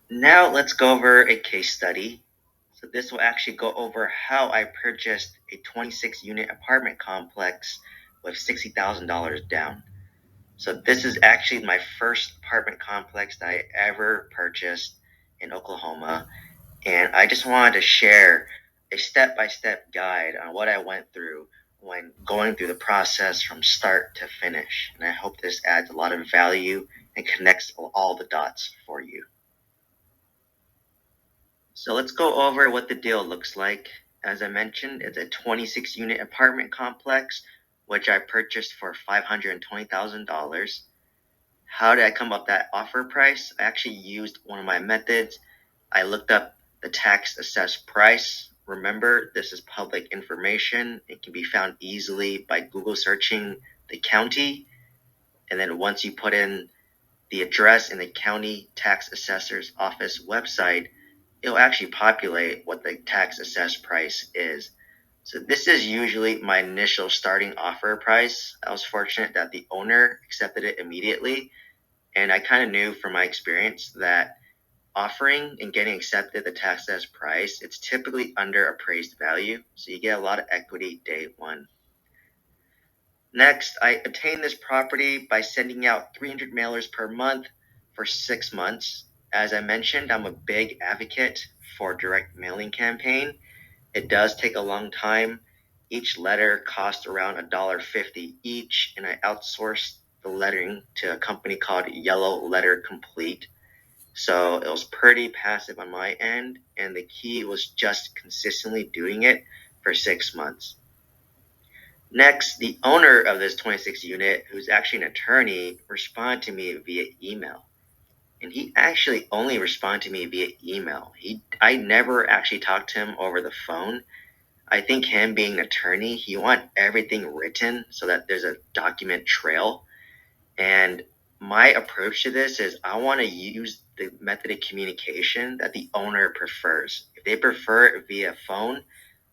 Now let's go over a case study. So this will actually go over how I purchased a 26 unit apartment complex with $60,000 down. So this is actually my first apartment complex that I ever purchased in Oklahoma. And I just wanted to share a step-by-step guide on what I went through when going through the process from start to finish. And I hope this adds a lot of value and connects all the dots for you. So let's go over what the deal looks like. As I mentioned, it's a 26 unit apartment complex, which I purchased for $520,000. How did I come up with that offer price? I actually used one of my methods. I looked up the tax assessed price. Remember, this is public information. It can be found easily by Google searching the county. And then once you put in the address in the county tax assessor's office website, it'll actually populate what the tax assessed price is. So this is usually my initial starting offer price. I was fortunate that the owner accepted it immediately, and I kind of knew from my experience that offering and getting accepted the tax assessed price, it's typically under appraised value, so you get a lot of equity day one. Next, I obtained this property by sending out 300 mailers per month for 6 months. As I mentioned, I'm a big advocate for direct mailing campaign. It does take a long time. Each letter costs around $1.50 each, and I outsourced the lettering to a company called Yellow Letter Complete. So it was pretty passive on my end, and the key was just consistently doing it for 6 months. Next, the owner of this 26 unit, who's actually an attorney, responded to me via email. And he actually only responded to me via email. I never actually talked to him over the phone. I think him being an attorney, he wants everything written so that there's a document trail. And my approach to this is I want to use the method of communication that the owner prefers. If they prefer it via phone,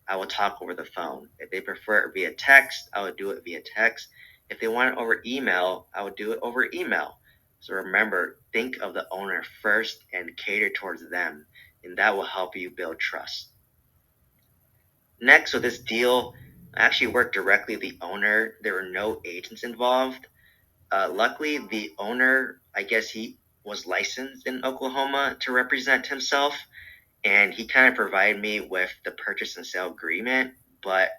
I will talk over the phone. If they prefer it via text, I would do it via text. If they want it over email, I would do it over email. So remember, think of the owner first and cater towards them, and that will help you build trust. Next, with this deal, I actually worked directly with the owner. There were no agents involved. Luckily, the owner, I guess he was licensed in Oklahoma to represent himself, and he kind of provided me with the purchase and sale agreement. But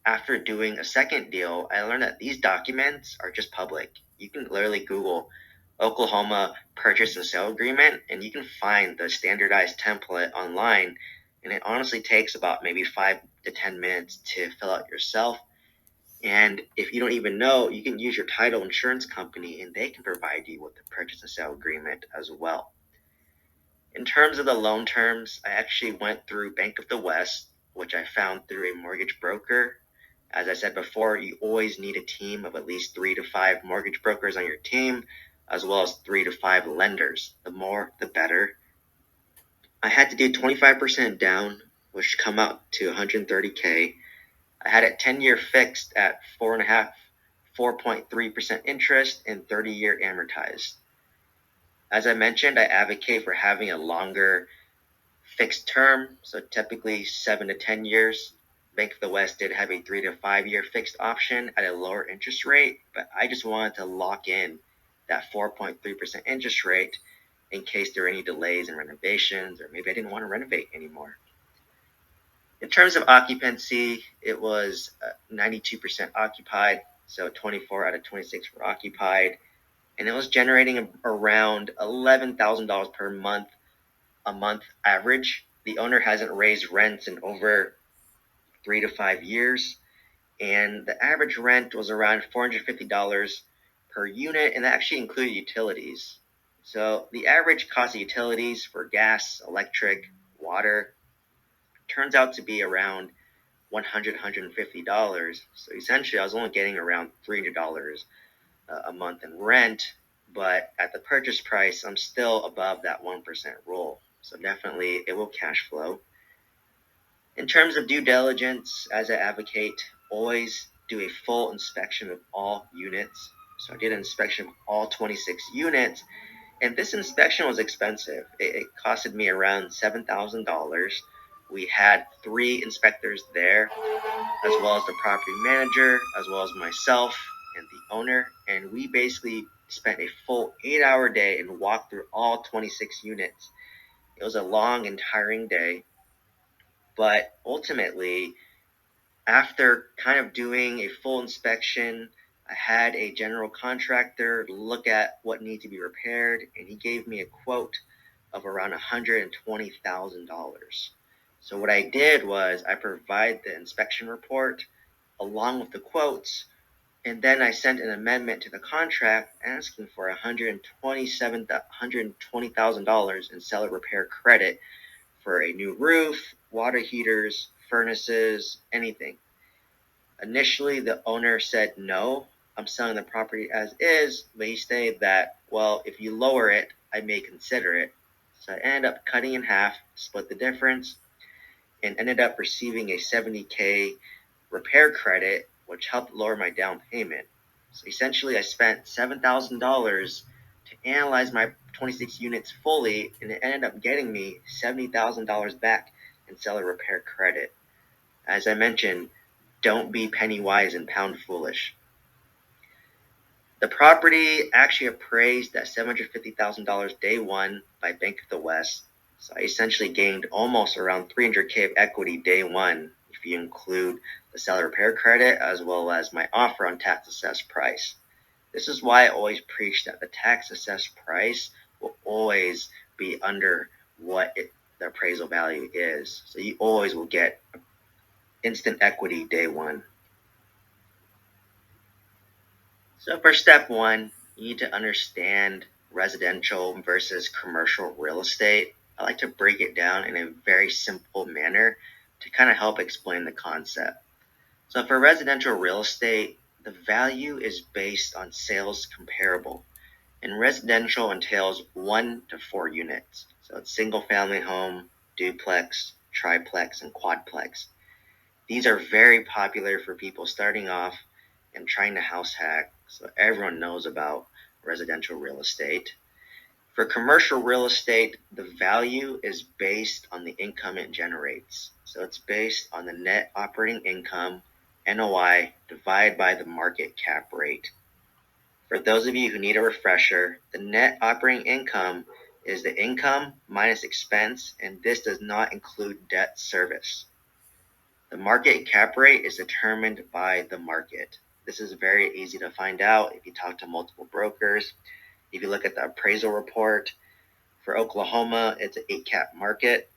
after doing a second deal, I learned that these documents are just public. You can literally Google Oklahoma purchase and sale agreement, and you can find the standardized template online. And it honestly takes about maybe 5 to 10 minutes to fill out yourself. And if you don't even know, you can use your title insurance company, and they can provide you with the purchase and sale agreement as well. In terms of the loan terms, I actually went through Bank of the West, which I found through a mortgage broker. As I said before, you always need a team of at least 3 to 5 mortgage brokers on your team, as well as 3 to 5 lenders. The more, the better. I had to do 25% down, which come out to 130K. I had it 10-year fixed at 4.3% interest and 30-year amortized. As I mentioned, I advocate for having a longer fixed term, so typically 7 to 10 years. Bank of the West did have a 3 to 5 year fixed option at a lower interest rate, but I just wanted to lock in that 4.3% interest rate in case there were any delays in renovations, or maybe I didn't want to renovate anymore. In terms of occupancy, it was 92% occupied, so 24 out of 26 were occupied, and it was generating around $11,000 per month a month average. The owner hasn't raised rents in over 3 to 5 years, and the average rent was around $450 per unit, and that actually included utilities. So the average cost of utilities for gas, electric, water turns out to be around $150. So essentially, I was only getting around $300 a month in rent, but at the purchase price, I'm still above that 1% rule. So definitely it will cash flow. In terms of due diligence, as I advocate, always do a full inspection of all units. So I did an inspection of all 26 units, And this inspection was expensive. It costed me around $7,000. We had 3 inspectors there, as well as the property manager, as well as myself and the owner. And we basically spent a full 8-hour day and walked through all 26 units. It was a long and tiring day, but ultimately, after kind of doing a full inspection, I had a general contractor look at what needed to be repaired, and he gave me a quote of around $120,000. So what I did was I provided the inspection report along with the quotes, and then I sent an amendment to the contract asking for $120,000 in seller repair credit for a new roof, water heaters, furnaces, anything. Initially, the owner said, no, I'm selling the property as is, but he stated that, well, if you lower it, I may consider it. So I ended up cutting in half, split the difference, and ended up receiving a $70K repair credit, which helped lower my down payment. So essentially, I spent $7,000 to analyze my 26 units fully, and it ended up getting me $70,000 back in seller repair credit. As I mentioned, don't be penny wise and pound foolish. The property actually appraised at $750,000 day one by Bank of the West. So I essentially gained almost around $300K of equity day one, if you include the seller repair credit as well as my offer on tax assessed price. This is why I always preach that the tax assessed price will always be under what the appraisal value is. So you always will get instant equity day one. So for step one, you need to understand residential versus commercial real estate. I like to break it down in a very simple manner to kind of help explain the concept. So for residential real estate, the value is based on sales comparable. And residential entails 1 to 4 units. So it's single family home, duplex, triplex, and quadplex. These are very popular for people starting off and trying to house hack, so everyone knows about residential real estate. For commercial real estate, the value is based on the income it generates. So it's based on the net operating income, NOI, divided by the market cap rate. For those of you who need a refresher, the net operating income is the income minus expense, and this does not include debt service. The market cap rate is determined by the market. This is very easy to find out if you talk to multiple brokers. If you look at the appraisal report for Oklahoma, it's an 8-cap market.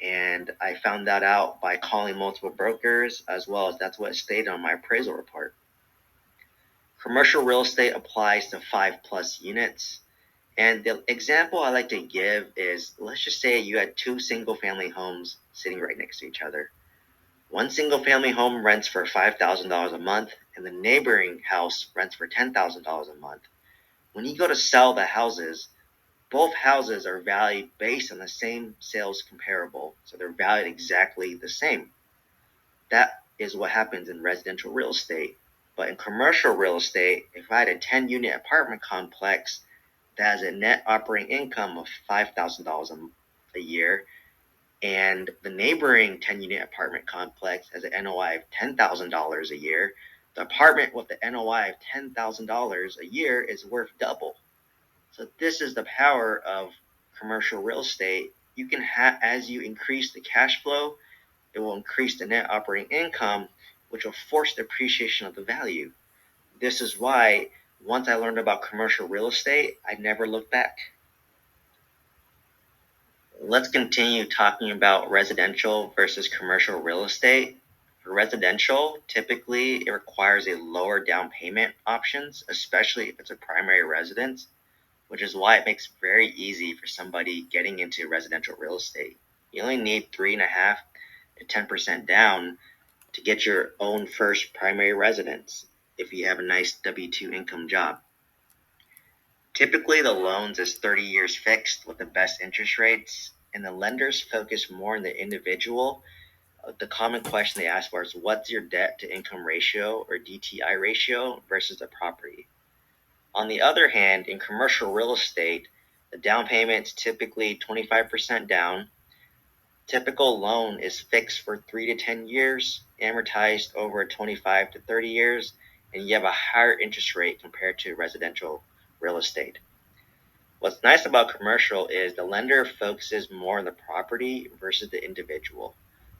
And I found that out by calling multiple brokers, as well as that's what it stated on my appraisal report. Commercial real estate applies to 5+ units. And the example I like to give is, let's just say you had 2 single family homes sitting right next to each other. One single family home rents for $5,000 a month, and the neighboring house rents for $10,000 a month. When you go to sell the houses, both houses are valued based on the same sales comparable, so they're valued exactly the same. That is what happens in residential real estate. But in commercial real estate, if I had a 10-unit apartment complex that has a net operating income of $5,000 a year, and the neighboring 10-unit apartment complex has an NOI of $10,000 a year, the apartment with the NOI of $10,000 a year is worth double. So this is the power of commercial real estate. You can as you increase the cash flow, it will increase the net operating income, which will force the appreciation of the value. This is why once I learned about commercial real estate, I never looked back. Let's continue talking about residential versus commercial real estate. For residential, typically it requires a lower down payment options, especially if it's a primary residence, which is why it makes it very easy for somebody getting into residential real estate. You only need 3.5 to 10% down to get your own first primary residence if you have a nice W-2 income job. Typically, the loans is 30 years fixed with the best interest rates, and the lenders focus more on the individual. The common question they ask for is, what's your debt to income ratio or DTI ratio versus the property? On the other hand, in commercial real estate, The down payment's typically 25% down. Typical loan is fixed for 3 to 10 years, amortized over 25 to 30 years, and you have a higher interest rate compared to residential real estate. What's nice about commercial is the lender focuses more on the property versus the individual.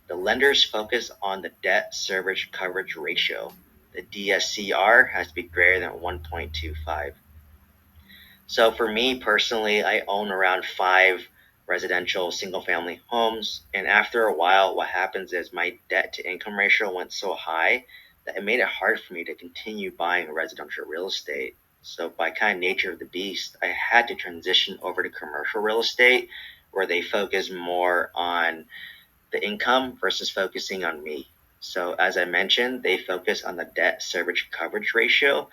The lenders focus on the debt service coverage ratio. The DSCR has to be greater than 1.25. So for me personally, I own around 5 residential single family homes. And after a while, what happens is my debt to income ratio went so high that it made it hard for me to continue buying residential real estate. So by kind of nature of the beast, I had to transition over to commercial real estate where they focus more on the income versus focusing on me. So as I mentioned, they focus on the debt service coverage ratio.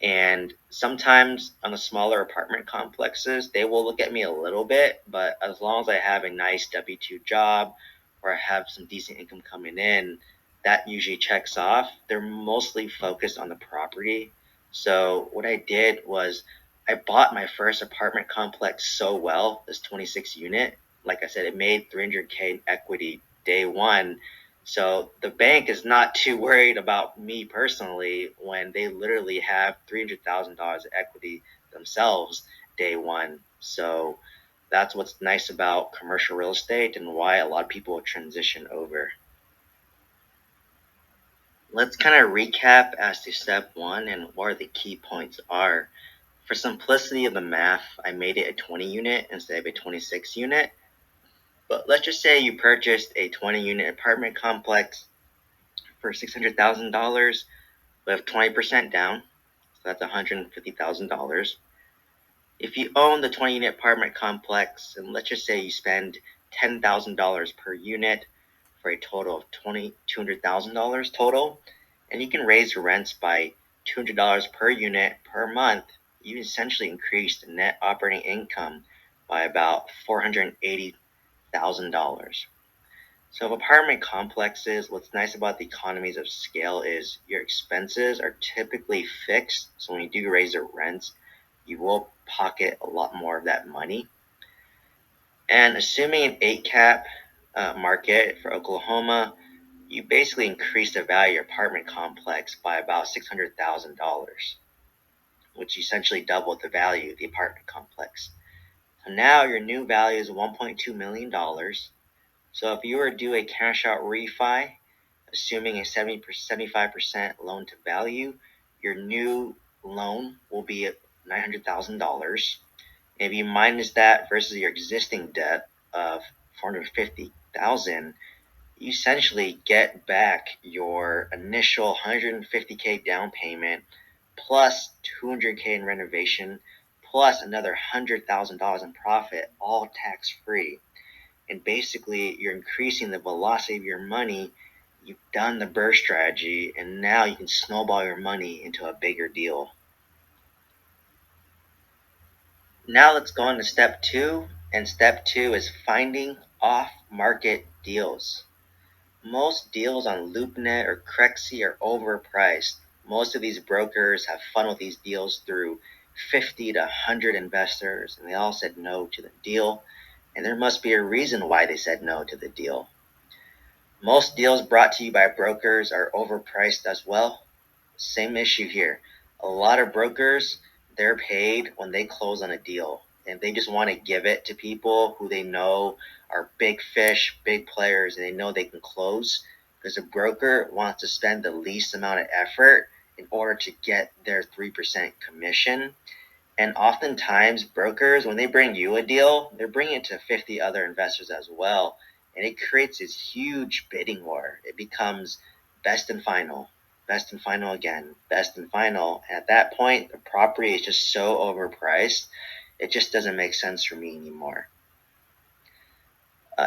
And sometimes on the smaller apartment complexes, they will look at me a little bit, but as long as I have a nice W-2 job or I have some decent income coming in, that usually checks off. They're mostly focused on the property. So what I did was I bought my first apartment complex so well, this 26 unit. Like I said, it made 300K in equity day one. So the bank is not too worried about me personally when they literally have $300,000 of equity themselves day one. So that's what's nice about commercial real estate and why a lot of people transition over. Let's kind of recap as to step one and what the key points are. For simplicity of the math, I made it a 20 unit instead of a 26 unit. But let's just say you purchased a 20 unit apartment complex for $600,000 with 20% down. So that's $150,000. If you own the 20 unit apartment complex, and let's just say you spend $10,000 per unit for a total of $200,000 total, and you can raise your rents by $200 per unit per month, you essentially increase the net operating income by about $480,000. So apartment complexes, what's nice about the economies of scale is your expenses are typically fixed. So when you do raise your rents, you will pocket a lot more of that money. And assuming an 8 cap market for Oklahoma, you basically increase the value of your apartment complex by about $600,000, which essentially doubled the value of the apartment complex. So now your new value is $1.2 million. So if you were to do a cash out refi, assuming a 75% loan to value, your new loan will be at $900,000. If you minus that versus your existing debt of $450,000, you essentially get back your initial $150K down payment plus $200K in renovation plus another $100,000 in profit, all tax free. And basically you're increasing the velocity of your money. You've done the burst strategy, and now you can snowball your money into a bigger deal. Now let's go on to step two, and step two is finding off-market deals. Most deals on LoopNet or Crexy are overpriced. Most of these brokers have funneled these deals through 50 to 100 investors, and they all said no to the deal. And there must be a reason why they said no to the deal. Most deals brought to you by brokers are overpriced as well. Same issue here. A lot of brokers, they're paid when they close on a deal, and they just want to give it to people who they know are big fish, big players, and they know they can close because a broker wants to spend the least amount of effort in order to get their 3% commission. And oftentimes brokers, when they bring you a deal, they're bringing it to 50 other investors as well. And it creates this huge bidding war. It becomes best and final again, best and final. And at that point, the property is just so overpriced, it just doesn't make sense for me anymore.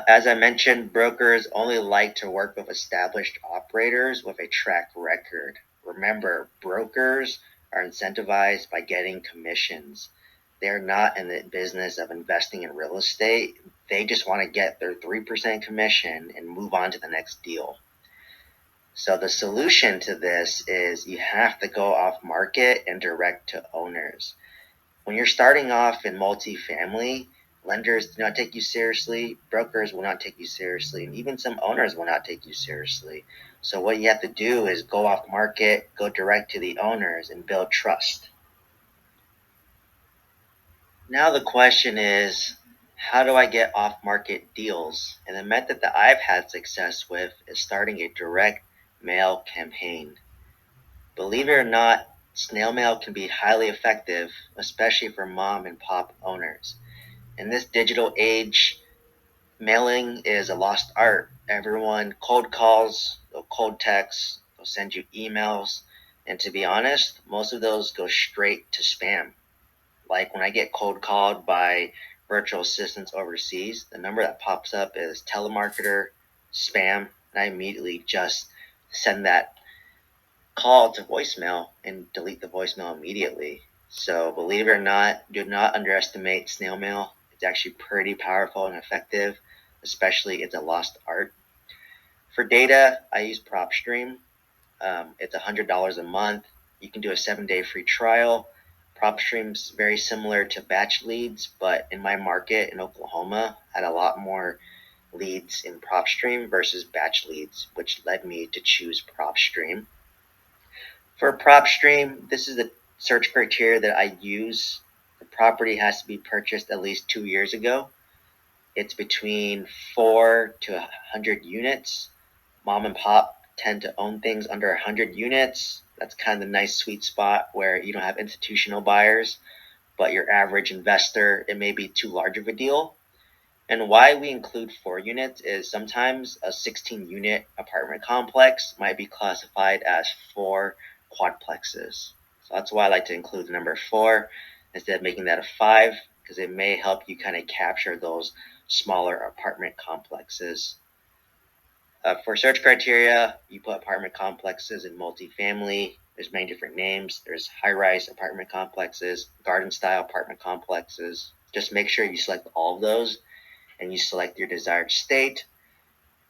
As I mentioned, brokers only like to work with established operators with a track record. Remember, brokers are incentivized by getting commissions. They're not in the business of investing in real estate. They just want to get their 3% commission and move on to the next deal. So the solution to this is you have to go off market and direct to owners. When you're starting off in multifamily, lenders do not take you seriously, brokers will not take you seriously, and even some owners will not take you seriously. So what you have to do is go off market, go direct to the owners, and build trust. Now the question is, how do I get off market deals? And the method that I've had success with is starting a direct mail campaign. Believe it or not, snail mail can be highly effective, especially for mom and pop owners. In this digital age, mailing is a lost art. Everyone cold calls, they'll cold text, they'll send you emails, and to be honest, most of those go straight to spam. Like when I get cold called by virtual assistants overseas, the number that pops up is telemarketer, spam, and I immediately just send that call to voicemail and delete the voicemail immediately. So believe it or not, do not underestimate snail mail. It's actually pretty powerful and effective, especially it's a lost art. For data, I use PropStream. It's $100 a month. You can do a 7-day free trial. PropStream's very similar to batch leads, but in my market in Oklahoma, I had a lot more leads in PropStream versus batch leads, which led me to choose PropStream. For PropStream, this is the search criteria that I use. The property has to be purchased at least 2 years ago. It's between 4 to 100 units. Mom and pop tend to own things under 100 units. That's kind of the nice sweet spot where you don't have institutional buyers, but your average investor, it may be too large of a deal. And why we include 4 units is sometimes a 16-unit apartment complex might be classified as 4 quadplexes. So that's why I like to include the number 4 instead of making that a 5, because it may help you kind of capture those smaller apartment complexes. For search criteria, you put apartment complexes in multifamily. There's many different names. There's high-rise apartment complexes, garden-style apartment complexes. Just make sure you select all of those and you select your desired state.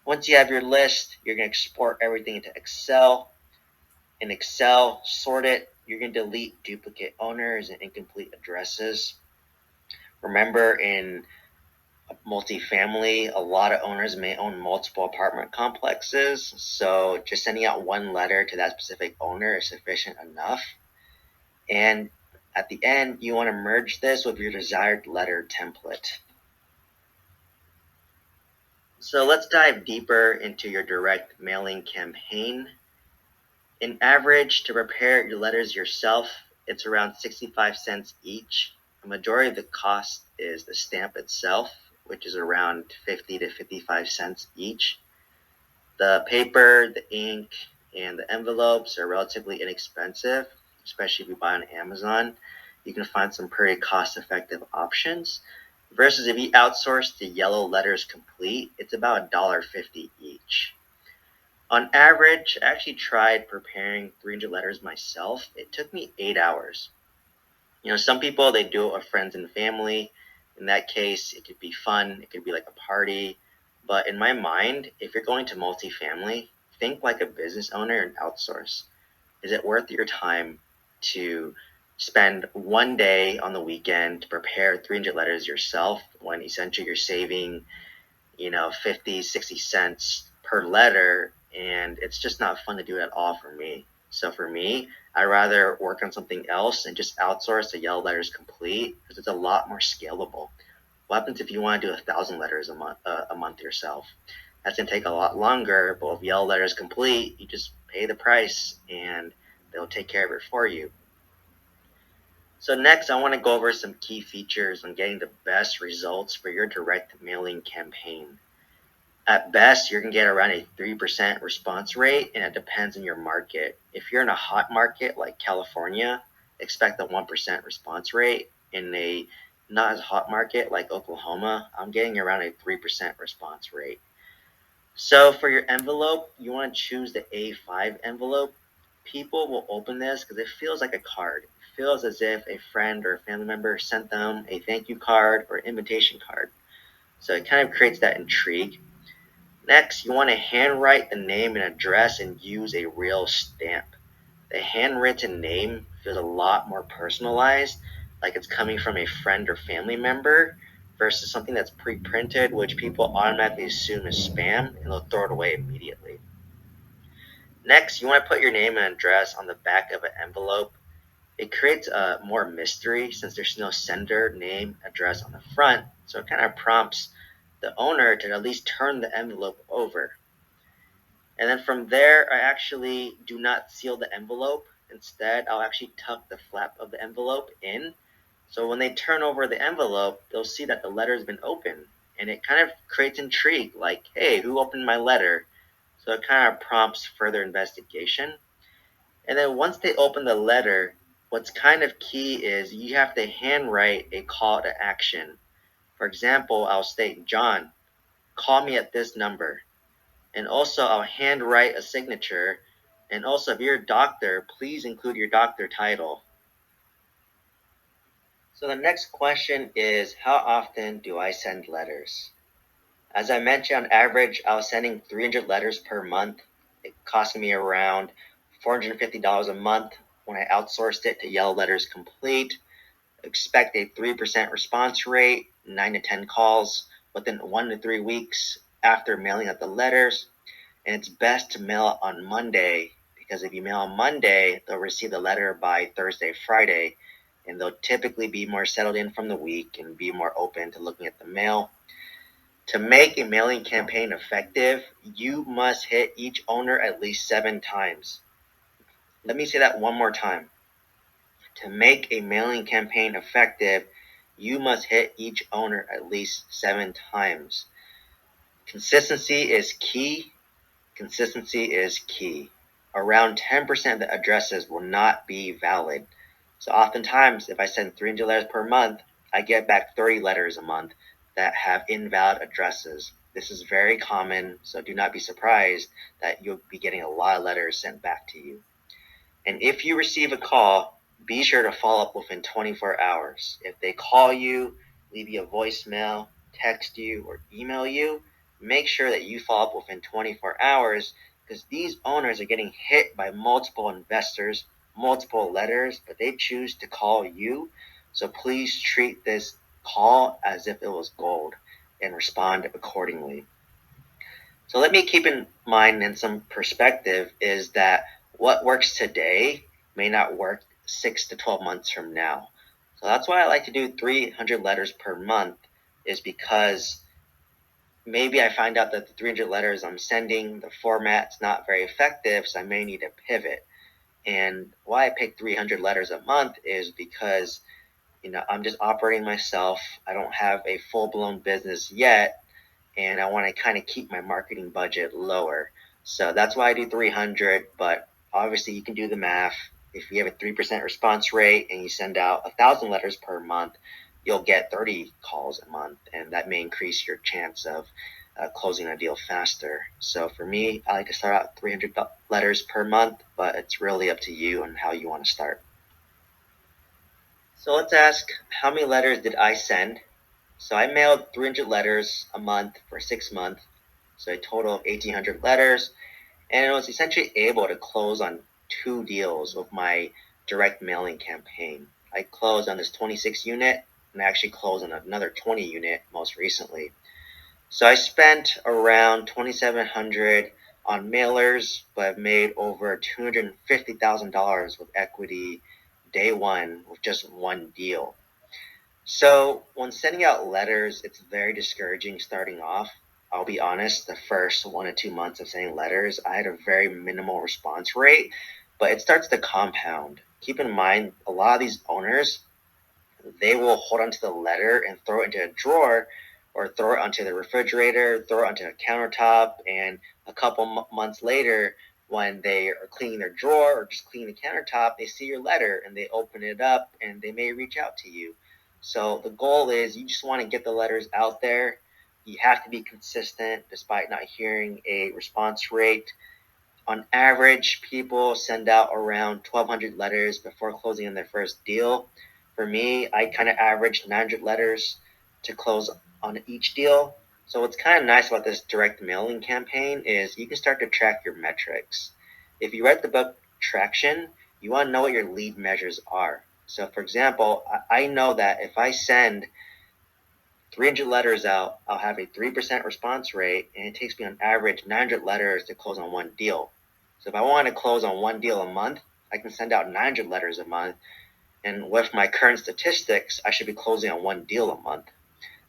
Once you have your list, you're going to export everything into Excel. In Excel, sort it. You're going to delete duplicate owners and incomplete addresses. Remember, in multifamily, a lot of owners may own multiple apartment complexes, so just sending out one letter to that specific owner is sufficient enough. And at the end, you want to merge this with your desired letter template. So let's dive deeper into your direct mailing campaign. In average, to prepare your letters yourself, it's around 65 cents each. A majority of the cost is the stamp itself, which is around 50 to 55 cents each. The paper, the ink, and the envelopes are relatively inexpensive, especially if you buy on Amazon. You can find some pretty cost-effective options. Versus if you outsource the yellow letters complete, it's about $1.50 each. On average, I actually tried preparing 300 letters myself. It took me 8 hours. Some people, they do it with friends and family. In that case, it could be fun. It could be like a party. But in my mind, if you're going to multifamily, think like a business owner and outsource. Is it worth your time to spend one day on the weekend to prepare 300 letters yourself when essentially you're saving 50, 60 cents per letter, and it's just not fun to do at all for me. So for me, I'd rather work on something else and just outsource the yellow letters complete because it's a lot more scalable. What happens if you want to do 1,000 letters a month yourself? That's going to take a lot longer, but with yellow letters complete, you just pay the price and they'll take care of it for you. So next, I want to go over some key features on getting the best results for your direct mailing campaign. At best, you're going to get around a 3% response rate, and it depends on your market. If you're in a hot market like California, expect a 1% response rate. In a not as hot market like Oklahoma, I'm getting around a 3% response rate. So for your envelope, you want to choose the A5 envelope. People will open this because it feels like a card. It feels as if a friend or a family member sent them a thank you card or invitation card. So it kind of creates that intrigue. Next, you want to handwrite the name and address and use a real stamp. The handwritten name feels a lot more personalized, like it's coming from a friend or family member, versus something that's pre-printed, which people automatically assume is spam and they'll throw it away immediately. Next, you want to put your name and address on the back of an envelope. It creates more mystery since there's no sender name address on the front, so it kind of prompts the owner to at least turn the envelope over. And then from there, I actually do not seal the envelope. Instead, I'll actually tuck the flap of the envelope in. So when they turn over the envelope, they'll see that the letter has been opened. And it kind of creates intrigue, like, hey, who opened my letter? So it kind of prompts further investigation. And then once they open the letter, what's kind of key is you have to handwrite a call to action. For example, I'll state, John, call me at this number. And also, I'll handwrite a signature. And also, if you're a doctor, please include your doctor title. So the next question is, how often do I send letters? As I mentioned, on average, I was sending 300 letters per month. It cost me around $450 a month when I outsourced it to Yellow Letters Complete. Expect a 3% response rate, 9 to 10 calls within 1 to 3 weeks after mailing out the letters. And it's best to mail it on Monday, because if you mail on Monday, they'll receive the letter by Thursday, Friday, and they'll typically be more settled in from the week and be more open to looking at the mail. To make a mailing campaign effective, you must hit each owner at least 7 times. Let me say that one more time. To make a mailing campaign effective, you must hit each owner at least 7 times. Consistency is key. Consistency is key. Around 10% of the addresses will not be valid. So oftentimes, if I send 300 letters per month, I get back 30 letters a month that have invalid addresses. This is very common, so do not be surprised that you'll be getting a lot of letters sent back to you. And if you receive a call, be sure to follow up within 24 hours. If they call you, leave you a voicemail, text you, or email you, make sure that you follow up within 24 hours, because these owners are getting hit by multiple investors, multiple letters, but they choose to call you. So please treat this call as if it was gold and respond accordingly. So let me keep in mind, and some perspective is that what works today may not work 6 to 12 months from now. So that's why I like to do 300 letters per month, is because maybe I find out that the 300 letters I'm sending, the format's not very effective, so I may need to pivot. And why I pick 300 letters a month is because, I'm just operating myself. I don't have a full-blown business yet, and I want to kind of keep my marketing budget lower. So that's why I do 300, but obviously you can do the math. If you have a 3% response rate and you send out 1,000 letters per month, you'll get 30 calls a month, and that may increase your chance of closing a deal faster. So for me, I like to start out 300 letters per month, but it's really up to you and how you want to start. So let's ask, how many letters did I send? So I mailed 300 letters a month for 6 months, so a total of 1,800 letters, and I was essentially able to close on 2 deals with my direct mailing campaign. I closed on this 26 unit, and I actually closed on another 20 unit most recently. So I spent around $2,700 on mailers, but I've made over $250,000 with equity day one with just one deal. So when sending out letters, it's very discouraging starting off. I'll be honest, the first 1 to 2 months of sending letters, I had a very minimal response rate, but it starts to compound. Keep in mind, a lot of these owners, they will hold onto the letter and throw it into a drawer, or throw it onto the refrigerator, throw it onto a countertop, and a couple months later, when they are cleaning their drawer or just cleaning the countertop, they see your letter and they open it up and they may reach out to you. So the goal is, you just want to get the letters out there. You have to be consistent despite not hearing a response rate. On average, people send out around 1,200 letters before closing on their first deal. For me, I kind of average 900 letters to close on each deal. So what's kind of nice about this direct mailing campaign is you can start to track your metrics. If you read the book Traction, you want to know what your lead measures are. So, for example, I know that if I send 300 letters out, I'll have a 3% response rate, and it takes me on average 900 letters to close on one deal. So if I want to close on one deal a month, I can send out 900 letters a month, and with my current statistics, I should be closing on one deal a month.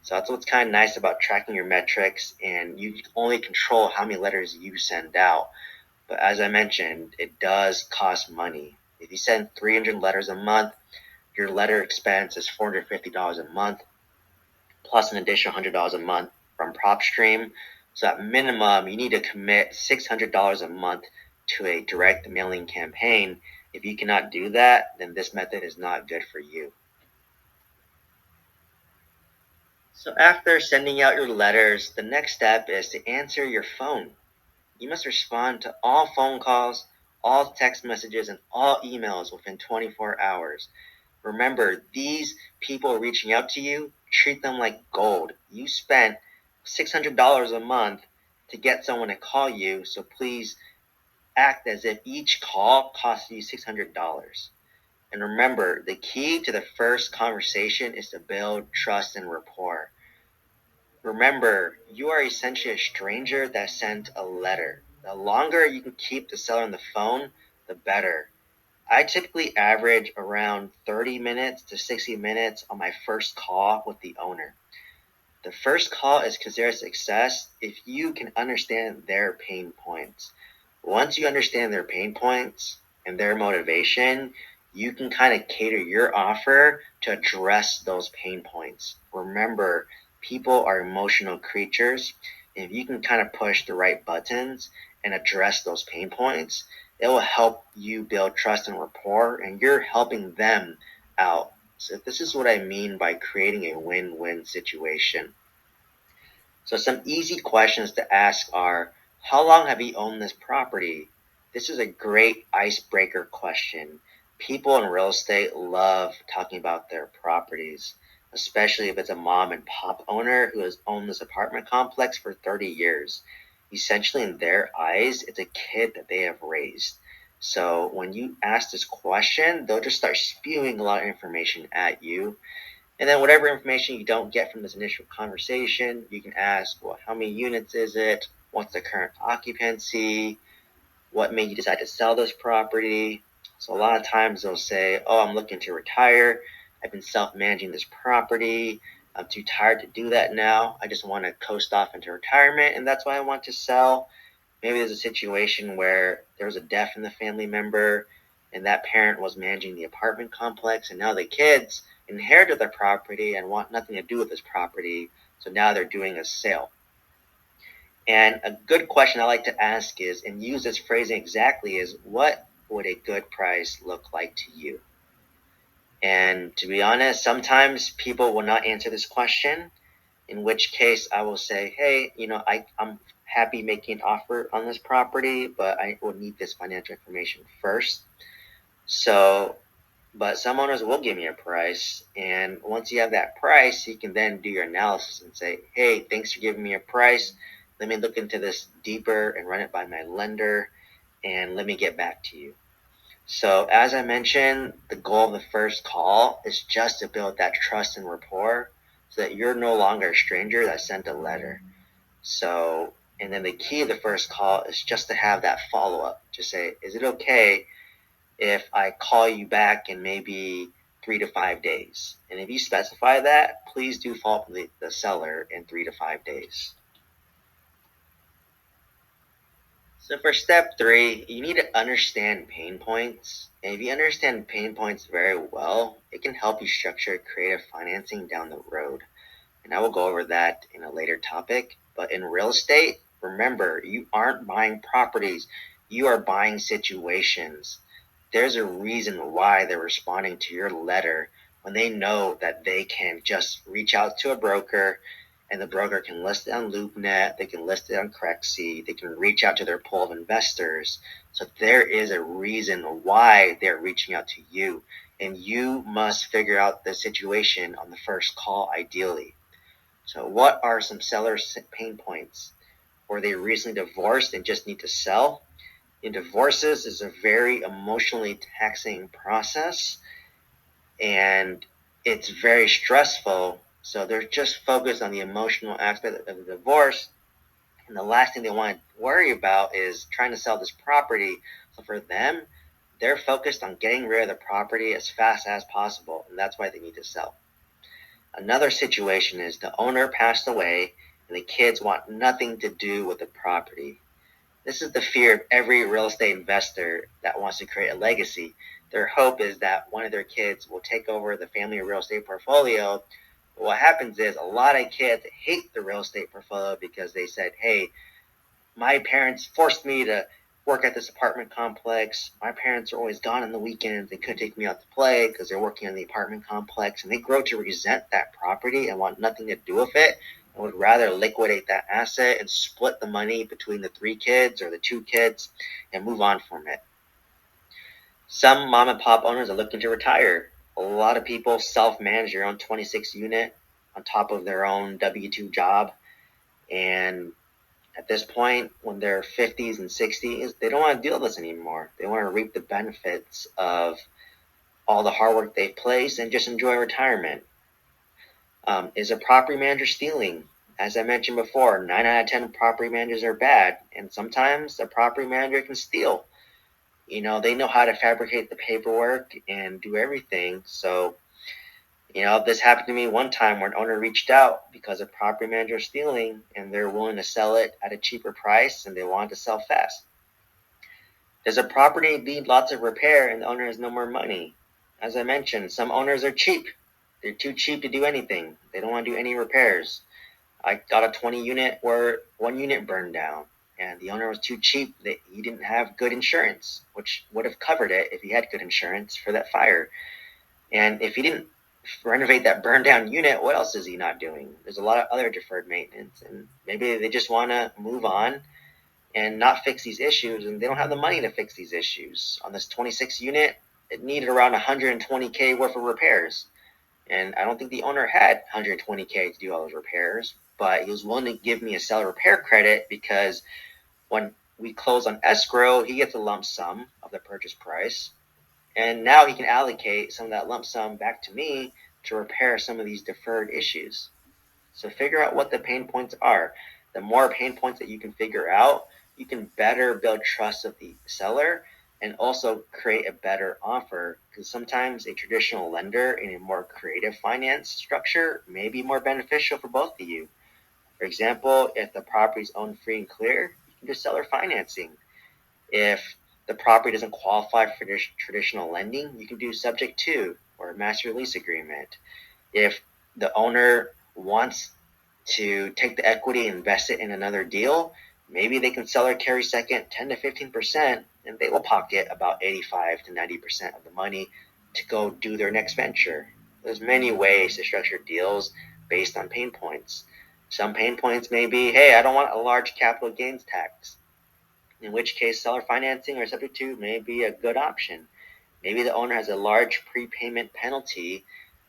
So that's what's kind of nice about tracking your metrics, and you only control how many letters you send out. But as I mentioned, it does cost money. If you send 300 letters a month, your letter expense is $450 a month, plus an additional $100 a month from PropStream. So at minimum, you need to commit $600 a month to a direct mailing campaign. If you cannot do that, then this method is not good for you. So after sending out your letters, the next step is to answer your phone. You must respond to all phone calls, all text messages, and all emails within 24 hours. Remember, these people reaching out to you, treat them like gold. You spent $600 a month to get someone to call you, so please act as if each call costs you $600. And remember, the key to the first conversation is to build trust and rapport. Remember, you are essentially a stranger that sent a letter. The longer you can keep the seller on the phone, the better. I typically average around 30 minutes to 60 minutes on my first call with the owner. The first call is considered a success if you can understand their pain points. Once you understand their pain points and their motivation, you can kind of cater your offer to address those pain points. Remember, people are emotional creatures. If you can kind of push the right buttons and address those pain points, it will help you build trust and rapport, and you're helping them out. So this is what I mean by creating a win-win situation. So some easy questions to ask are, how long have you owned this property? This is a great icebreaker question. People in real estate love talking about their properties, especially if it's a mom and pop owner who has owned this apartment complex for 30 years. Essentially, in their eyes, it's a kid that they have raised. So when you ask this question, they'll just start spewing a lot of information at you. And then whatever information you don't get from this initial conversation, you can ask, well, how many units is it? What's the current occupancy? What made you decide to sell this property? So a lot of times they'll say, oh, I'm looking to retire. I've been self-managing this property. I'm too tired to do that now. I just want to coast off into retirement, and that's why I want to sell. Maybe there's a situation where there was a death in the family member, and that parent was managing the apartment complex, and now the kids inherited the property and want nothing to do with this property, so now they're doing a sale. And a good question I like to ask is, and use this phrasing exactly, is what would a good price look like to you? And to be honest, sometimes people will not answer this question, in which case I will say, hey, I'm happy making an offer on this property, but I will need this financial information first. So, but some owners will give me a price. And once you have that price, you can then do your analysis and say, hey, thanks for giving me a price. Let me look into this deeper and run it by my lender, and let me get back to you. So as I mentioned, the goal of the first call is just to build that trust and rapport so that you're no longer a stranger that sent a letter. So, and then the key of the first call is just to have that follow-up. Just say, is it okay if I call you back in maybe 3 to 5 days? And if you specify that, please do follow up with the seller in 3 to 5 days. So for step 3, you need to understand pain points. And if you understand pain points very well, it can help you structure creative financing down the road. And I will go over that in a later topic. But in real estate, remember, you aren't buying properties, you are buying situations. There's a reason why they're responding to your letter when they know that they can just reach out to a broker, and the broker can list it on LoopNet, they can list it on Crexi, they can reach out to their pool of investors. So there is a reason why they're reaching out to you, and you must figure out the situation on the first call ideally. So what are some sellers' pain points? Were they recently divorced and just need to sell? And divorces is a very emotionally taxing process. and it's very stressful. So they're just focused on the emotional aspect of the divorce. And the last thing they want to worry about is trying to sell this property. So for them, they're focused on getting rid of the property as fast as possible. And that's why they need to sell. Another situation is the owner passed away and the kids want nothing to do with the property. This is the fear of every real estate investor that wants to create a legacy. Their hope is that one of their kids will take over the family real estate portfolio. But what happens is a lot of kids hate the real estate portfolio because they said, hey, my parents forced me to work at this apartment complex. My parents are always gone on the weekends. They couldn't take me out to play because they're working in the apartment complex. And they grow to resent that property and want nothing to do with it and would rather liquidate that asset and split the money between the 3 kids or the 2 kids and move on from it. Some mom and pop owners are looking to retire. A lot of people self-manage their own 26 unit on top of their own W-2 job. And at this point, when they're 50s and 60s, they don't want to deal with this anymore. They want to reap the benefits of all the hard work they've placed and just enjoy retirement. Is a property manager stealing? As I mentioned before, 9 out of 10 property managers are bad, and sometimes a property manager can steal. They know how to fabricate the paperwork and do everything. So, this happened to me one time where an owner reached out because a property manager is stealing and they're willing to sell it at a cheaper price and they wanted to sell fast. Does a property need lots of repair and the owner has no more money? As I mentioned, some owners are cheap. They're too cheap to do anything. They don't want to do any repairs. I got a 20 unit where 1 unit burned down and the owner was too cheap that he didn't have good insurance, which would have covered it if he had good insurance for that fire. And if he didn't renovate that burned down unit, what else is he not doing? There's a lot of other deferred maintenance, and maybe they just want to move on and not fix these issues, and they don't have the money to fix these issues. On this 26 unit, it needed around 120K worth of repairs, and I don't think the owner had 120K to do all those repairs, but he was willing to give me a seller repair credit because when we close on escrow, he gets a lump sum of the purchase price. And now he can allocate some of that lump sum back to me to repair some of these deferred issues. So figure out what the pain points are. The more pain points that you can figure out, you can better build trust of the seller and also create a better offer. Because sometimes a traditional lender in a more creative finance structure may be more beneficial for both of you. For example, if the property is owned free and clear, you can do seller financing. If the property doesn't qualify for traditional lending, you can do subject to or a master lease agreement. If the owner wants to take the equity and invest it in another deal, maybe they can sell or carry second 10 to 15%, and they will pocket about 85 to 90% of the money to go do their next venture. There's many ways to structure deals based on pain points. Some pain points may be, hey, I don't want a large capital gains tax, in which case seller financing or subject to may be a good option. Maybe the owner has a large prepayment penalty,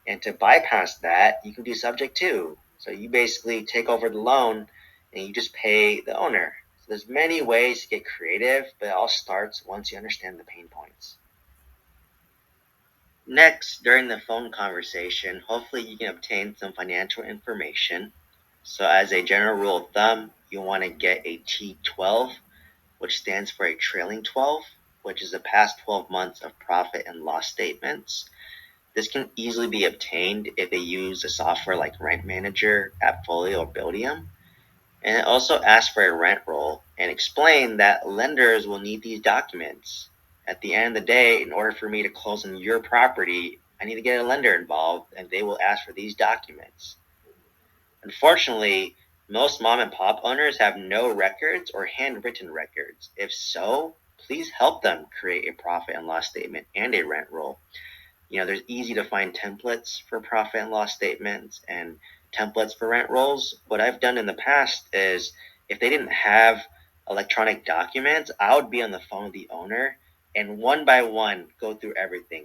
and to bypass that, you can do subject to. So you basically take over the loan and you just pay the owner. So there's many ways to get creative, but it all starts once you understand the pain points. Next, during the phone conversation, hopefully you can obtain some financial information. So as a general rule of thumb, you want to get a T12, which stands for a trailing 12, which is the past 12 months of profit and loss statements. This can easily be obtained if they use a software like Rent Manager, AppFolio, or Buildium. And it also asks for a rent roll and explain that lenders will need these documents. At the end of the day, in order for me to close on your property, I need to get a lender involved and they will ask for these documents. Unfortunately, most mom and pop owners have no records or handwritten records. If so, please help them create a profit and loss statement and a rent roll. There's easy to find templates for profit and loss statements and templates for rent rolls. What I've done in the past is if they didn't have electronic documents, I would be on the phone with the owner and one by one go through everything.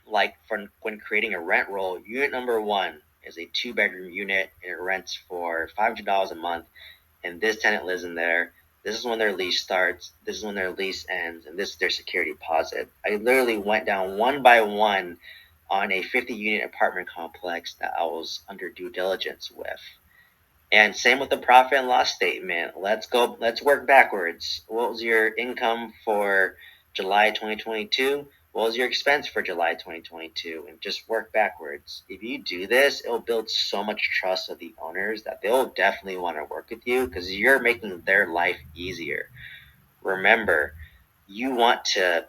Like when creating a rent roll, unit number 1 is a 2-bedroom unit and it rents for $500 a month, and this tenant lives in there. This is when their lease starts, this is when their lease ends, and this is their security deposit. I literally went down one by one on a 50-unit apartment complex that I was under due diligence with. And same with the profit and loss statement. Let's work backwards. What was your income for July 2022? What was your expense for July 2022? And just work backwards. If you do this, it'll build so much trust with the owners that they'll definitely want to work with you because you're making their life easier. Remember, you want to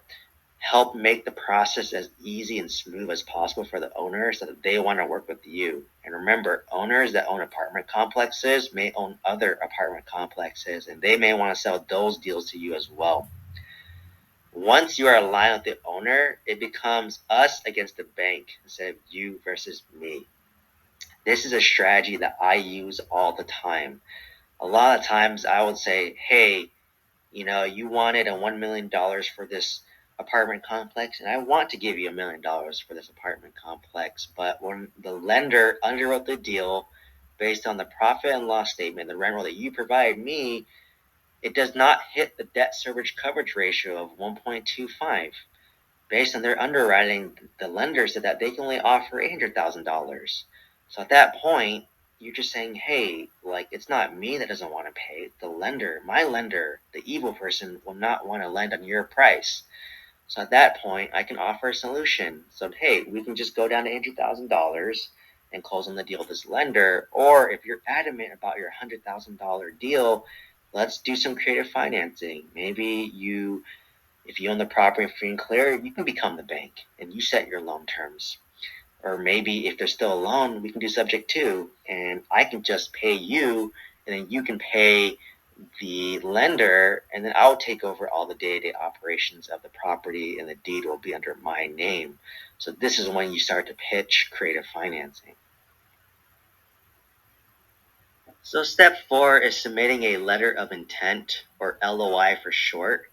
help make the process as easy and smooth as possible for the owners so that they want to work with you. And remember, owners that own apartment complexes may own other apartment complexes, and they may want to sell those deals to you as well. Once you are aligned with the owner, it becomes us against the bank instead of you versus me. This is a strategy that I use all the time. A lot of times I would say, hey, you wanted a $1 million for this apartment complex, and I want to give you $1 million for this apartment complex. But when the lender underwrote the deal based on the profit and loss statement, the rent roll that you provide me, it does not hit the debt service coverage ratio of 1.25. Based on their underwriting, the lender said that they can only offer $800,000. So at that point, you're just saying, hey, it's not me that doesn't want to pay. The lender, my lender, the evil person, will not want to lend on your price. So at that point, I can offer a solution. So, hey, we can just go down to $800,000 and close on the deal with this lender. Or if you're adamant about your $100,000 deal, let's do some creative financing. Maybe if you own the property free and clear, you can become the bank and you set your loan terms. Or maybe if there's still a loan, we can do subject to, and I can just pay you, and then you can pay the lender, and then I'll take over all the day-to-day operations of the property, and the deed will be under my name. So this is when you start to pitch creative financing. So step 4 is submitting a letter of intent, or LOI for short.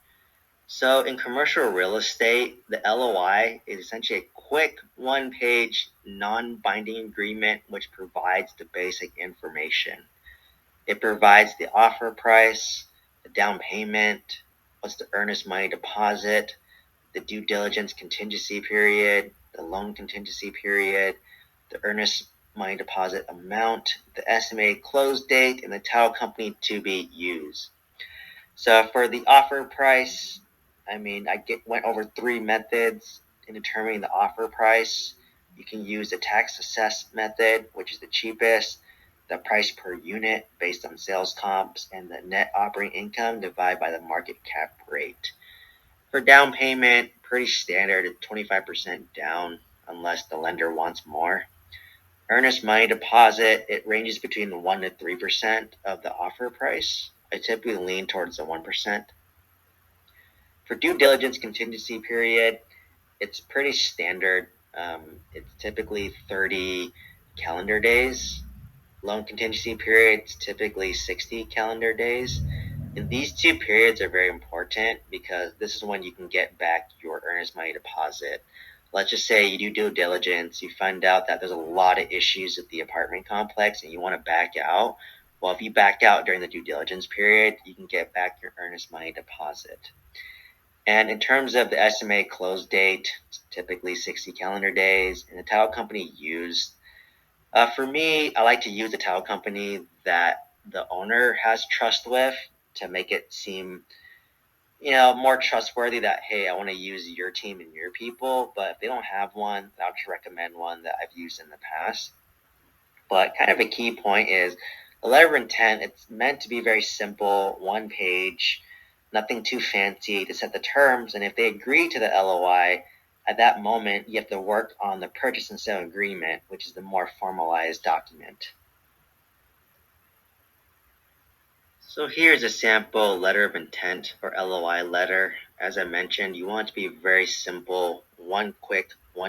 So in commercial real estate, the LOI is essentially a quick one-page non-binding agreement which provides the basic information. It provides the offer price, the down payment, what's the earnest money deposit, the due diligence contingency period, the loan contingency period, the earnest money deposit amount, the estimated close date, and the title company to be used. So for the offer price, I went over 3 methods in determining the offer price. You can use the tax assessed method, which is the cheapest, the price per unit based on sales comps, and the net operating income divided by the market cap rate. For down payment, pretty standard at 25% down unless the lender wants more. Earnest money deposit, it ranges between 1 to 3% of the offer price. I typically lean towards the 1%. For due diligence contingency period, it's pretty standard. It's typically 30 calendar days. Loan contingency period, it's typically 60 calendar days. And these 2 periods are very important because this is when you can get back your earnest money deposit. Let's just say you do due diligence, you find out that there's a lot of issues with the apartment complex and you want to back out. Well, if you back out during the due diligence period, you can get back your earnest money deposit. And in terms of the estimated close date, it's typically 60 calendar days, and the title company used. For me, I like to use a title company that the owner has trust with to make it seem, more trustworthy that, hey, I want to use your team and your people. But if they don't have one, I'll just recommend one that I've used in the past. But kind of a key point is the letter of intent, it's meant to be very simple, 1 page, nothing too fancy to set the terms. And if they agree to the LOI, at that moment, you have to work on the purchase and sale agreement, which is the more formalized document. So here's a sample letter of intent or LOI letter. As I mentioned, you want it to be very simple, 1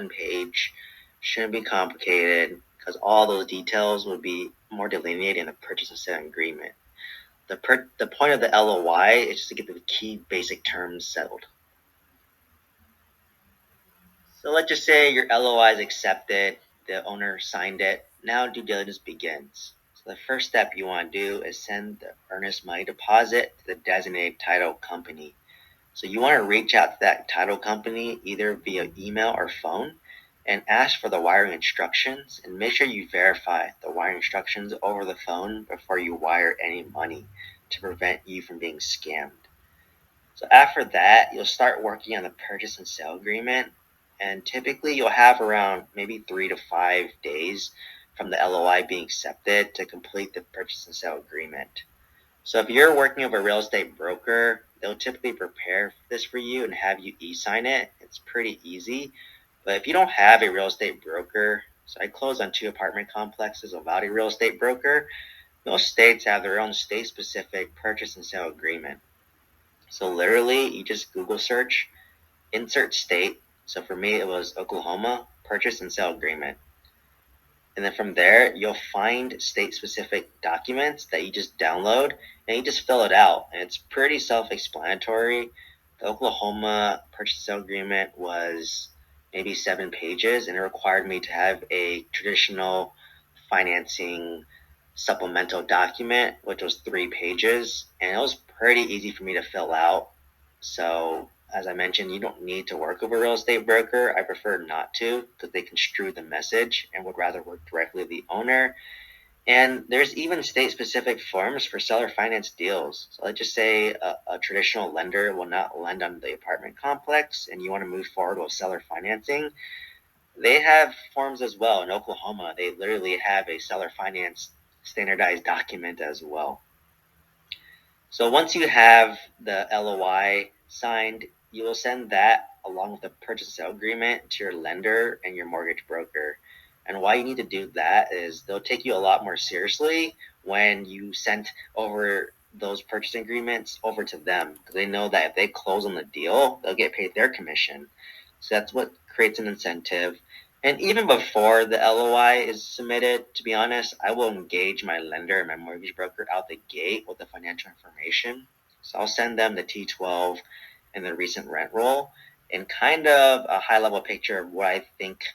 page, shouldn't be complicated because all those details would be more delineated in the purchase and sale agreement. The point of the LOI is just to get the key basic terms settled. So let's just say your LOI is accepted, the owner signed it, now due diligence begins. So the first step you want to do is send the earnest money deposit to the designated title company. So you want to reach out to that title company either via email or phone and ask for the wiring instructions, and make sure you verify the wiring instructions over the phone before you wire any money to prevent you from being scammed. So after that, you'll start working on the purchase and sale agreement, and typically you'll have around maybe 3 to 5 days from the LOI being accepted to complete the purchase and sale agreement. So if you're working with a real estate broker, they'll typically prepare this for you and have you e-sign it. It's pretty easy. But if you don't have a real estate broker, so I closed on 2 apartment complexes without a real estate broker, most states have their own state-specific purchase and sale agreement. So literally, you just Google search, insert state. So for me, it was Oklahoma, purchase and sale agreement. And then from there, you'll find state-specific documents that you just download and you just fill it out. And it's pretty self-explanatory. The Oklahoma purchase sale agreement was maybe 7 pages, and it required me to have a traditional financing supplemental document, which was 3 pages. And it was pretty easy for me to fill out. So as I mentioned, you don't need to work with a real estate broker. I prefer not to because they construe the message and would rather work directly with the owner. And there's even state-specific forms for seller finance deals. So let's just say a traditional lender will not lend on the apartment complex and you want to move forward with seller financing. They have forms as well. In Oklahoma, they literally have a seller finance standardized document as well. So once you have the LOI signed, you will send that along with the purchase and sale agreement to your lender and your mortgage broker. And why you need to do that is they'll take you a lot more seriously when you send over those purchase agreements over to them, because they know that if they close on the deal, they'll get paid their commission. So that's what creates an incentive. And even before the LOI is submitted, to be honest, I will engage my lender and my mortgage broker out the gate with the financial information. So I'll send them the T12 and the recent rent roll and kind of a high level picture of what I think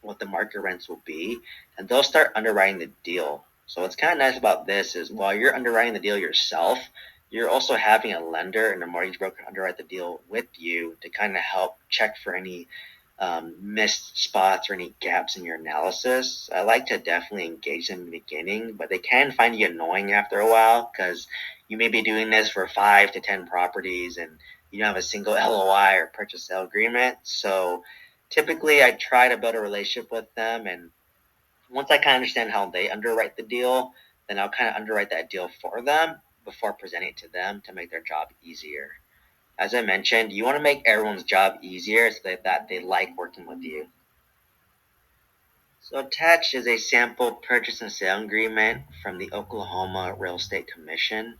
what the market rents will be, and they'll start underwriting the deal. So what's kind of nice about this is while you're underwriting the deal yourself, you're also having a lender and a mortgage broker underwrite the deal with you to kind of help check for any missed spots or any gaps in your analysis. I like to definitely engage them in the beginning, but they can find you annoying after a while because you may be doing this for 5 to 10 properties and you don't have a single LOI or purchase sale agreement. So typically I try to build a relationship with them, and once I kind of understand how they underwrite the deal, then I'll kind of underwrite that deal for them before presenting it to them to make their job easier. As I mentioned, you want to make everyone's job easier so that they like working with you. So attached is a sample purchase and sale agreement from the Oklahoma Real Estate Commission.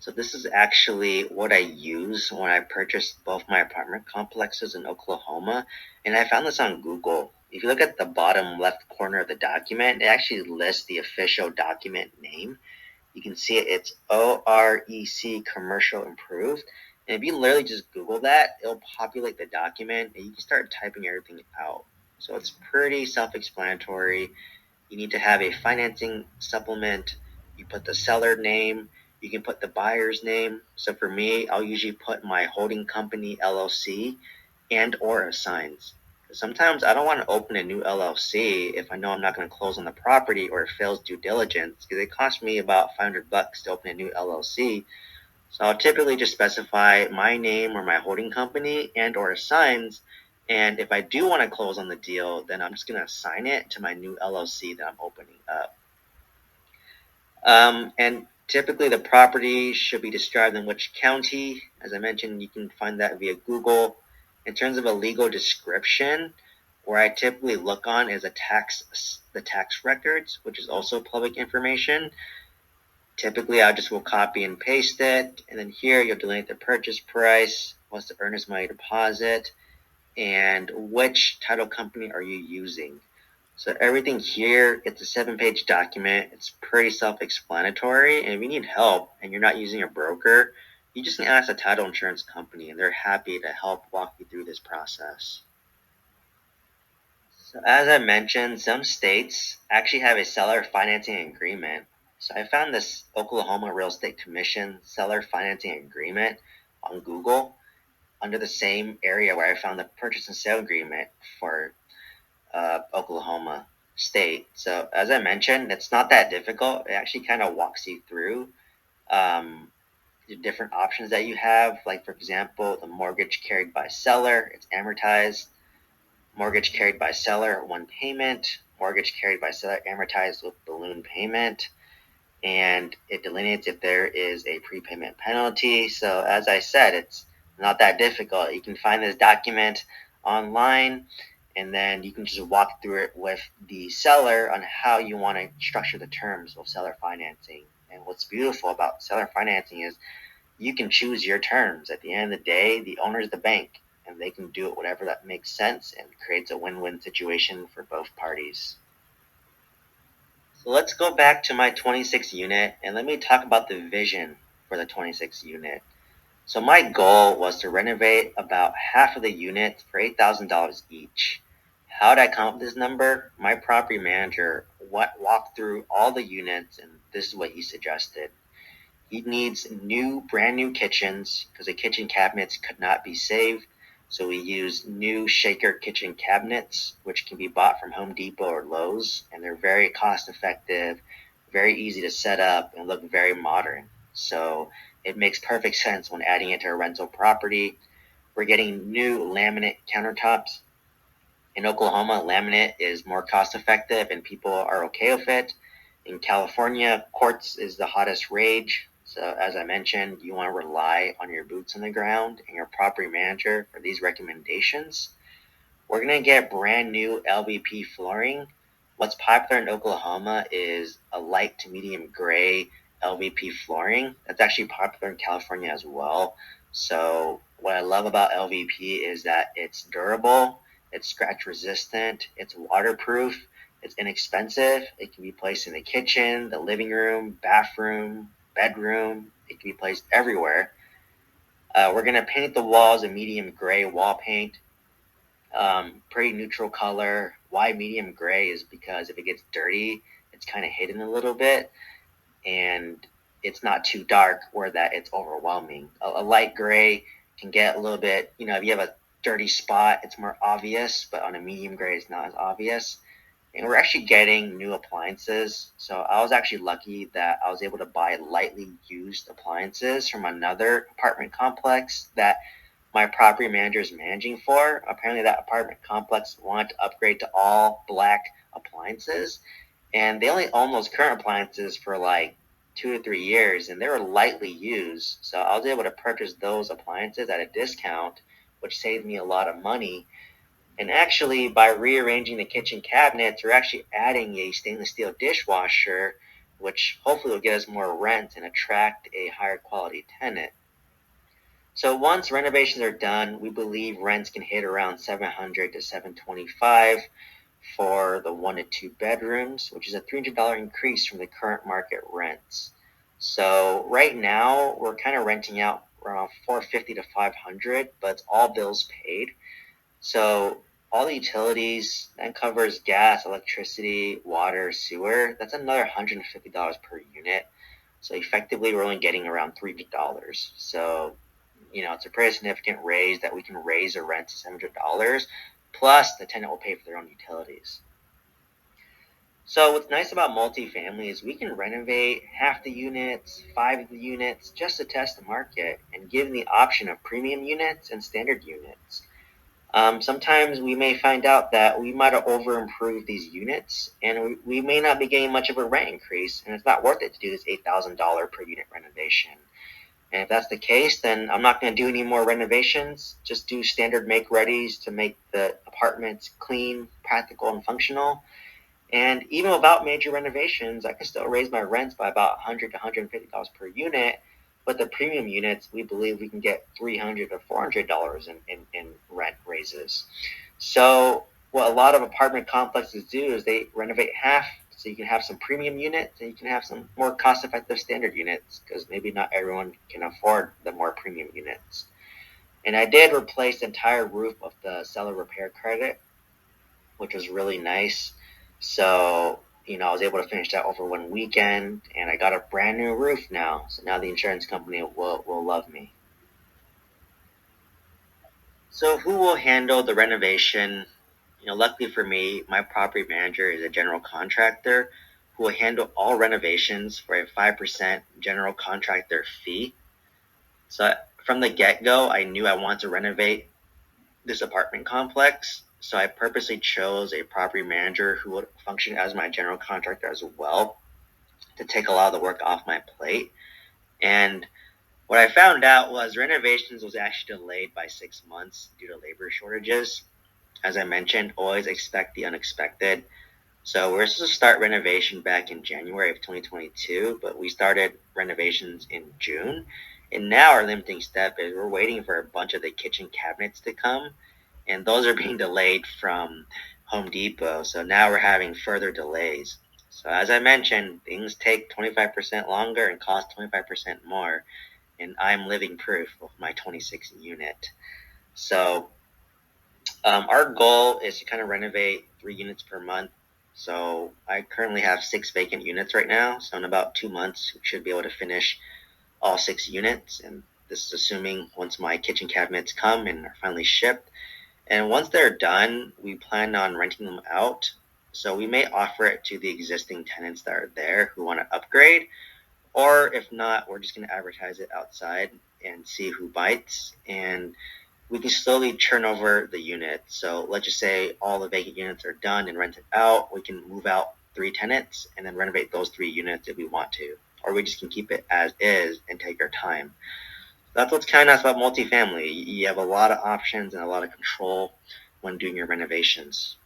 So this is actually what I use when I purchased both my apartment complexes in Oklahoma. And I found this on Google. If you look at the bottom left corner of the document, it actually lists the official document name. You can see it's OREC Commercial Improved. And if you literally just Google that, it'll populate the document and you can start typing everything out. So it's pretty self-explanatory. You need to have a financing supplement. You put the seller name. You can put the buyer's name. So for me, I'll usually put my holding company LLC and or assigns. Sometimes I don't want to open a new LLC if I know I'm not going to close on the property or it fails due diligence, because it costs me about $500 to open a new LLC. So I'll typically just specify my name or my holding company and or assigns. And if I do want to close on the deal, then I'm just going to assign it to my new LLC that I'm opening up. And typically the property should be described in which county. As I mentioned, you can find that via Google. In terms of a legal description, where I typically look on is the tax records, which is also public information. Typically, I just will copy and paste it. And then here you'll delineate the purchase price, what's the earnest money deposit, and which title company are you using. So everything here, it's a 7-page document. It's pretty self-explanatory. And if you need help and you're not using a broker, you just need to ask a title insurance company and they're happy to help walk you through this process. So as I mentioned, some states actually have a seller financing agreement. So I found this Oklahoma Real Estate Commission seller financing agreement on Google under the same area where I found the purchase and sale agreement for Oklahoma State. So as I mentioned, it's not that difficult. It actually kind of walks you through um, the different options that you have. Like for example, the mortgage carried by seller, it's amortized. Mortgage carried by seller, one payment. Mortgage carried by seller, amortized with balloon payment. And it delineates if there is a prepayment penalty. So as I said, it's not that difficult. You can find this document online, and then you can just walk through it with the seller on how you want to structure the terms of seller financing. And what's beautiful about seller financing is you can choose your terms. At the end of the day, the owner is the bank, and they can do it whatever that makes sense and creates a win-win situation for both parties. So let's go back to my 26 unit and let me talk about the vision for the 26 unit. So my goal was to renovate about half of the units for $8,000 each. How did I come up with this number? My property manager walked through all the units, and this is what he suggested. He needs brand new kitchens because the kitchen cabinets could not be saved. So we use new shaker kitchen cabinets, which can be bought from Home Depot or Lowe's, and they're very cost effective, very easy to set up, and look very modern. So it makes perfect sense when adding it to a rental property. We're getting new laminate countertops. In Oklahoma, laminate is more cost effective and people are okay with it. In California, quartz is the hottest rage. So as I mentioned, you want to rely on your boots on the ground and your property manager for these recommendations. We're going to get brand new LVP flooring. What's popular in Oklahoma is a light to medium gray LVP flooring. That's actually popular in California as well. So what I love about LVP is that it's durable, it's scratch resistant, it's waterproof, it's inexpensive. It can be placed in the kitchen, the living room, bathroom, bedroom. It can be placed everywhere. We're going to paint the walls a medium gray wall paint. Pretty neutral color. Why medium gray is because if it gets dirty, it's kind of hidden a little bit, and it's not too dark where that it's overwhelming. A light gray can get a little bit, if you have a dirty spot, it's more obvious, but on a medium gray, it's not as obvious. And we're actually getting new appliances. So I was actually lucky that I was able to buy lightly used appliances from another apartment complex that my property manager is managing for. Apparently, that apartment complex wanted to upgrade to all black appliances, and they only own those current appliances for like 2 to 3 years, and they were lightly used. So I was able to purchase those appliances at a discount, which saved me a lot of money. And actually, by rearranging the kitchen cabinets, we're actually adding a stainless steel dishwasher, which hopefully will get us more rent and attract a higher quality tenant. So once renovations are done, we believe rents can hit around 700 to 725 for the 1 to 2 bedrooms, which is a $300 increase from the current market rents. So right now we're kind of renting out around 450 to 500, but it's all bills paid. So all the utilities, that covers gas, electricity, water, sewer. That's another $150 per unit. So effectively, we're only getting around $300. So it's a pretty significant raise that we can raise a rent to $700, plus the tenant will pay for their own utilities. So what's nice about multifamily is we can renovate half the units, 5 of the units, just to test the market and give them the option of premium units and standard units. Sometimes we may find out that we might have over-improved these units, and we may not be getting much of a rent increase, and it's not worth it to do this $8,000 per unit renovation. And if that's the case, then I'm not going to do any more renovations. Just do standard make-readies to make the apartments clean, practical, and functional. And even without major renovations, I can still raise my rents by about $100 to $150 per unit. But the premium units, we believe we can get $300 to $400 in rent raises. So what a lot of apartment complexes do is they renovate half, so you can have some premium units and you can have some more cost-effective standard units, because maybe not everyone can afford the more premium units. And I did replace the entire roof of the seller repair credit, which was really nice. So I was able to finish that over one weekend, and I got a brand new roof now. So now the insurance company will love me. So who will handle the renovation? Luckily for me, my property manager is a general contractor who will handle all renovations for a 5% general contractor fee. So from the get-go, I knew I wanted to renovate this apartment complex. So I purposely chose a property manager who would function as my general contractor as well to take a lot of the work off my plate. And what I found out was renovations was actually delayed by 6 months due to labor shortages. As I mentioned, always expect the unexpected. So we're supposed to start renovation back in January of 2022, but we started renovations in June. And now our limiting step is we're waiting for a bunch of the kitchen cabinets to come, and those are being delayed from Home Depot. So now we're having further delays. So as I mentioned, things take 25% longer and cost 25% more, and I'm living proof of my 26 unit. So our goal is to kind of renovate 3 units per month. So I currently have 6 vacant units right now. So in about 2 months, we should be able to finish all 6 units. And this is assuming once my kitchen cabinets come and are finally shipped. And once they're done, we plan on renting them out. So we may offer it to the existing tenants that are there who want to upgrade. Or if not, we're just going to advertise it outside and see who bites. And we can slowly churn over the units. So let's just say all the vacant units are done and rented out. We can move out 3 tenants and then renovate those 3 units if we want to. Or we just can keep it as is and take our time. That's what's kind of nice about multifamily. You have a lot of options and a lot of control when doing your renovations.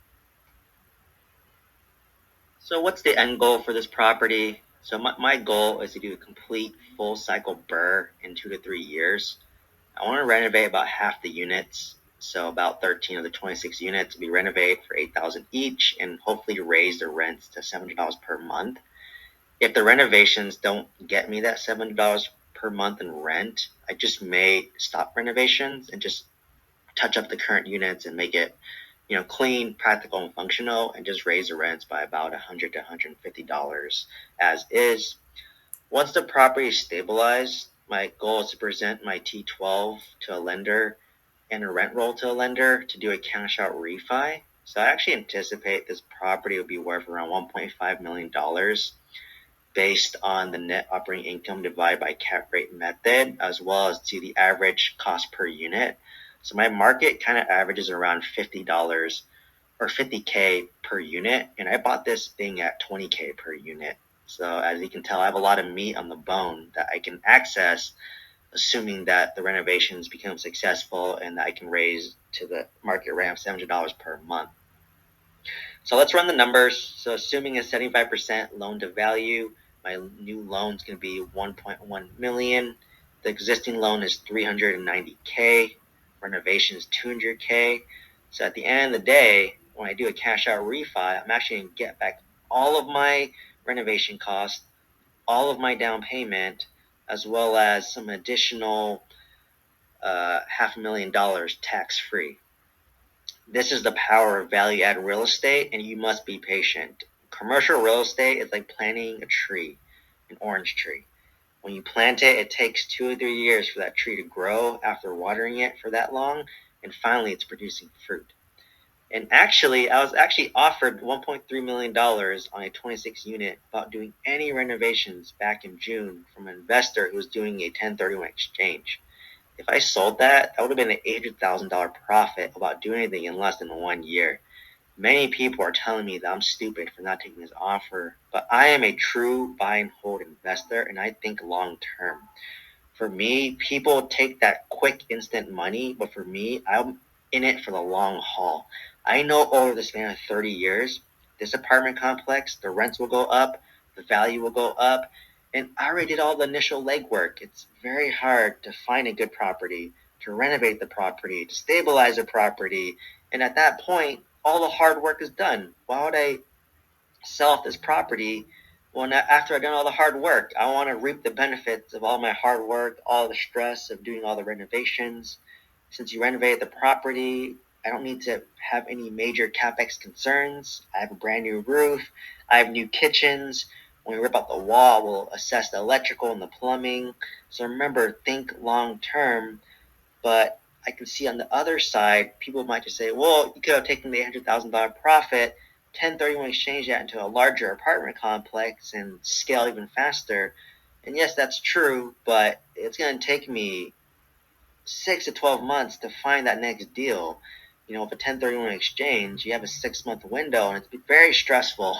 So what's the end goal for this property? So my goal is to do a complete full cycle BRRRR in 2 to 3 years. I want to renovate about half the units, so about 13 of the 26 units to be renovated for $8,000 each, and hopefully raise the rents to $700 per month. If the renovations don't get me that $700 per month in rent, I just may stop renovations and just touch up the current units and make it, clean, practical, and functional, and just raise the rents by about $100 to $150 as is. Once the property is stabilized, my goal is to present my T12 to a lender and a rent roll to a lender to do a cash out refi. So I actually anticipate this property will be worth around $1.5 million based on the net operating income divided by cap rate method, as well as to the average cost per unit. So my market kind of averages around $50 or 50K per unit, and I bought this thing at 20K per unit. So as you can tell, I have a lot of meat on the bone that I can access, assuming that the renovations become successful and that I can raise to the market rent of $700 per month. So let's run the numbers. So assuming a 75% loan to value, my new loan is going to be 1.1 million. The existing loan is 390K. Renovation is 200K. So at the end of the day, when I do a cash out refi, I'm actually going to get back all of my renovation costs, all of my down payment, as well as some additional $500,000 tax free. This is the power of value add real estate, and you must be patient. Commercial real estate is like planting a tree, an orange tree. When you plant it, it takes 2 or 3 years for that tree to grow after watering it for that long, and finally it's producing fruit. And actually, I was actually offered $1.3 million on a 26 unit without doing any renovations back in June from an investor who was doing a 1031 exchange. If I sold that, that would have been an $800,000 profit without doing anything in less than 1 year. Many people are telling me that I'm stupid for not taking this offer, but I am a true buy and hold investor, and I think long term. For me, people take that quick instant money, but for me, I'm in it for the long haul. I know over the span of 30 years, this apartment complex, the rents will go up, the value will go up, and I already did all the initial legwork. It's very hard to find a good property, to renovate the property, to stabilize the property, and at that point, all the hard work is done. Why would I sell off this property when after I've done all the hard work? I want to reap the benefits of all my hard work, all the stress of doing all the renovations. Since you renovated the property, I don't need to have any major capex concerns. I have a brand new roof. I have new kitchens. When we rip out the wall, we'll assess the electrical and the plumbing. So remember, think long term. But I can see on the other side, people might just say, well, you could have taken the $800,000 profit, 1031 exchange that into a larger apartment complex and scale even faster. And yes, that's true, but it's going to take me 6 to 12 months to find that next deal. With a 1031 exchange, you have a 6 month window, and it's very stressful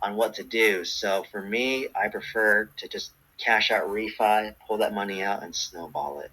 on what to do. So for me, I prefer to just cash out refi, pull that money out, and snowball it.